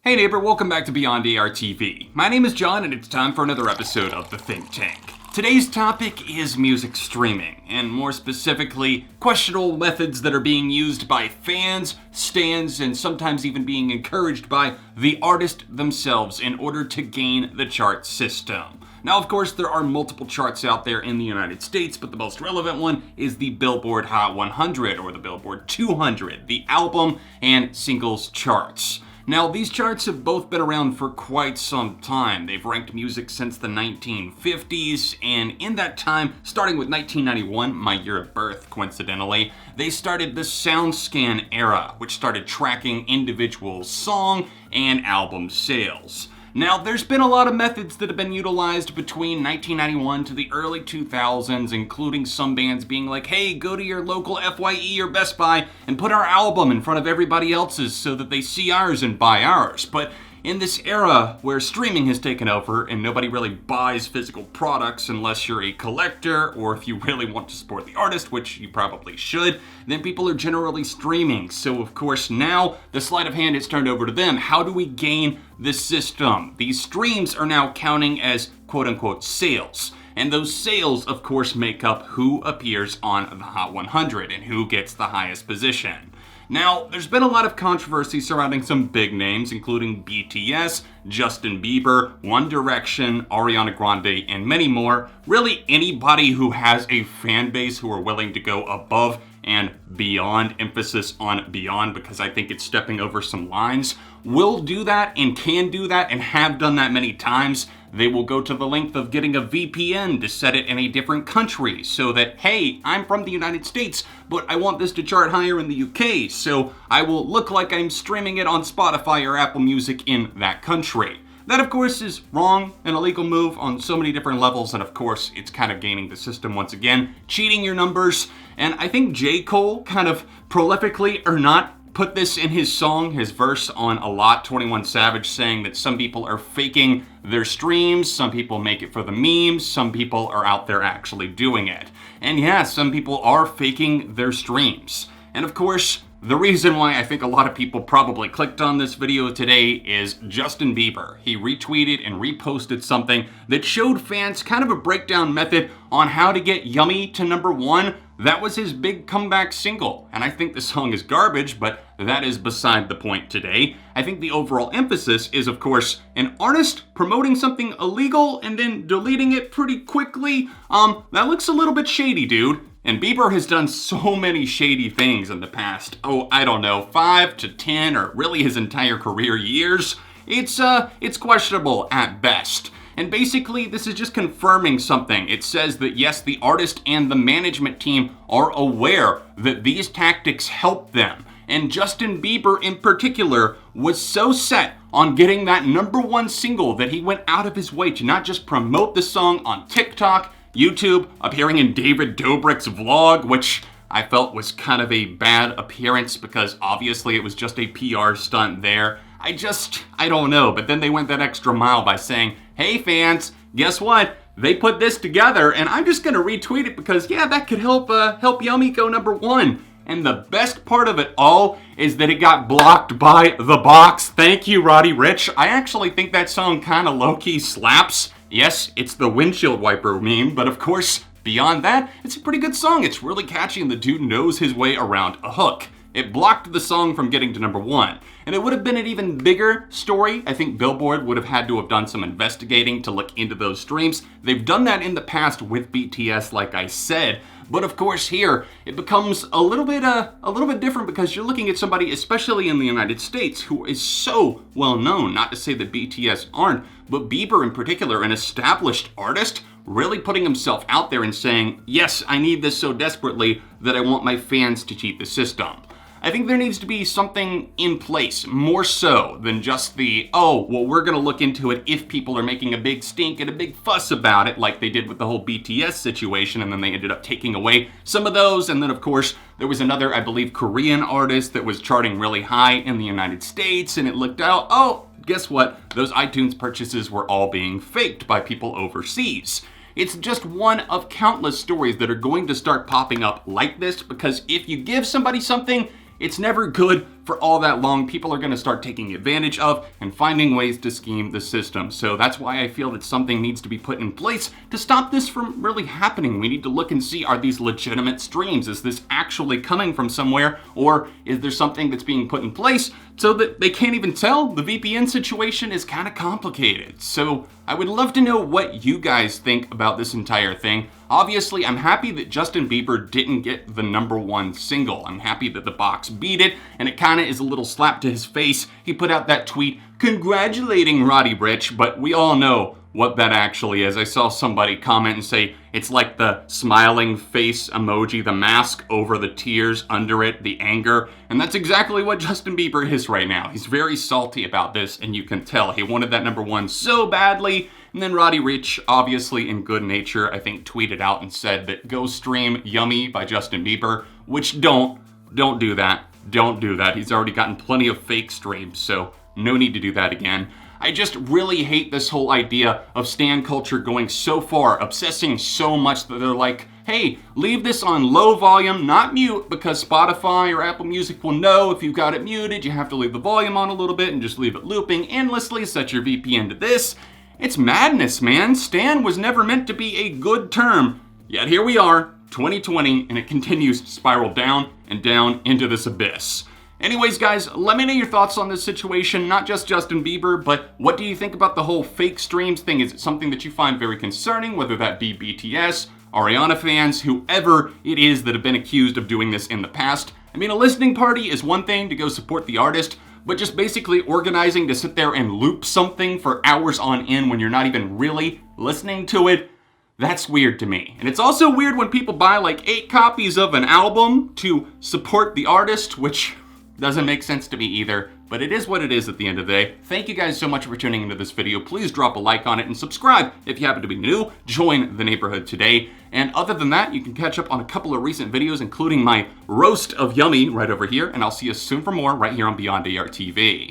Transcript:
Hey neighbor, welcome back to Beyond ARTV. My name is John and it's time for another episode of The Think Tank. Today's topic is music streaming, and more specifically, questionable methods that are being used by fans, stans, and sometimes even being encouraged by the artist themselves in order to gain the chart system. Now, of course, there are multiple charts out there in the United States, but the most relevant one is the Billboard Hot 100 or the Billboard 200, the album and singles charts. Now, these charts have both been around for quite some time. They've ranked music since the 1950s, and in that time, starting with 1991, my year of birth, coincidentally, they started the SoundScan era, which started tracking individual song and album sales. Now, there's been a lot of methods that have been utilized between 1991 to the early 2000s, including some bands being like, hey, go to your local FYE or Best Buy and put our album in front of everybody else's so that they see ours and buy ours. But in this era where streaming has taken over and nobody really buys physical products unless you're a collector or if you really want to support the artist, which you probably should, then people are generally streaming. So of course now the sleight of hand is turned over to them. How do we gain this system? These streams are now counting as quote-unquote sales. And those sales, of course, make up who appears on the Hot 100 and who gets the highest position. Now, there's been a lot of controversy surrounding some big names, including BTS, Justin Bieber, One Direction, Ariana Grande, and many more. Really, anybody who has a fan base who are willing to go above and beyond, emphasis on beyond, because I think it's stepping over some lines, will do that and can do that and have done that many times. They will go to the length of getting a VPN to set it in a different country so that, hey, I'm from the United States, but I want this to chart higher in the UK, so I will look like I'm streaming it on Spotify or Apple Music in that country. That, of course, is wrong, an illegal move on so many different levels, and of course, it's kind of gaming the system once again, cheating your numbers, and I think J. Cole kind of prolifically or not put this in his song, his verse on A Lot, 21 Savage, saying that some people are faking their streams, some people make it for the memes, some people are out there actually doing it. And yeah, some people are faking their streams. And of course, the reason why I think a lot of people probably clicked on this video today is Justin Bieber. He retweeted and reposted something that showed fans kind of a breakdown method on how to get Yummy to #1. That was his big comeback single, and I think the song is garbage, but that is beside the point today. I think the overall emphasis is, of course, an artist promoting something illegal and then deleting it pretty quickly. That looks a little bit shady, dude. And Bieber has done so many shady things in the past, I don't know, 5 to 10 or really his entire career years. It's questionable at best. And basically, this is just confirming something. It says that yes, the artist and the management team are aware that these tactics help them. And Justin Bieber in particular was so set on getting that #1 single that he went out of his way to not just promote the song on TikTok, YouTube, appearing in David Dobrik's vlog, which I felt was kind of a bad appearance because obviously it was just a PR stunt there. I don't know. But then they went that extra mile by saying, hey fans, guess what? They put this together and I'm just gonna retweet it because yeah, that could help Yummy go #1. And the best part of it all is that it got blocked by The Box. Thank you, Roddy Ricch. I actually think that song kinda low-key slaps. Yes, it's the windshield wiper meme, but of course, beyond that, it's a pretty good song. It's really catchy and the dude knows his way around a hook. It blocked the song from getting to #1. And it would have been an even bigger story. I think Billboard would have had to have done some investigating to look into those streams. They've done that in the past with BTS, like I said. But of course here, it becomes a little bit different because you're looking at somebody, especially in the United States, who is so well known, not to say that BTS aren't, but Bieber in particular, an established artist, really putting himself out there and saying, yes, I need this so desperately that I want my fans to cheat the system. I think there needs to be something in place, more so than just the, oh, well, we're gonna look into it if people are making a big stink and a big fuss about it, like they did with the whole BTS situation, and then they ended up taking away some of those. And then, of course, there was another, I believe, Korean artist that was charting really high in the United States, and it looked out, oh, guess what? Those iTunes purchases were all being faked by people overseas. It's just one of countless stories that are going to start popping up like this, because if you give somebody something, it's never good for all that long, people are going to start taking advantage of and finding ways to scheme the system. So that's why I feel that something needs to be put in place to stop this from really happening. We need to look and see, are these legitimate streams? Is this actually coming from somewhere, or is there something that's being put in place so that they can't even tell? The VPN situation is kind of complicated. So I would love to know what you guys think about this entire thing. Obviously, I'm happy that Justin Bieber didn't get the #1 single. I'm happy that the box beat it, and it kind of is a little slap to his face. He put out that tweet congratulating Roddy Ricch, but we all know what that actually is. I saw somebody comment and say it's like the smiling face emoji, the mask over the tears under it, the anger, and that's exactly what Justin Bieber is right now. He's very salty about this, and you can tell he wanted that #1 so badly. And then Roddy Ricch, obviously in good nature, I think tweeted out and said that go stream Yummy by Justin Bieber, which don't do that. Don't do that. He's already gotten plenty of fake streams, so no need to do that again. I just really hate this whole idea of stan culture going so far, obsessing so much that they're like, hey, leave this on low volume, not mute, because Spotify or Apple Music will know if you've got it muted. You have to leave the volume on a little bit and just leave it looping endlessly, set your VPN to this. It's madness, man. Stan was never meant to be a good term. Yet here we are, 2020, and it continues to spiral down and down into this abyss. Anyways, guys, let me know your thoughts on this situation, not just Justin Bieber, but what do you think about the whole fake streams thing? Is it something that you find very concerning, whether that be BTS, Ariana fans, whoever it is that have been accused of doing this in the past? I mean, a listening party is one thing to go support the artist, but just basically organizing to sit there and loop something for hours on end when you're not even really listening to it, that's weird to me. And it's also weird when people buy like 8 copies of an album to support the artist, which doesn't make sense to me either, but it is what it is at the end of the day. Thank you guys so much for tuning into this video. Please drop a like on it and subscribe if you happen to be new. Join the neighborhood today. And other than that, you can catch up on a couple of recent videos, including my roast of Yummy right over here, and I'll see you soon for more right here on Beyond ARTV.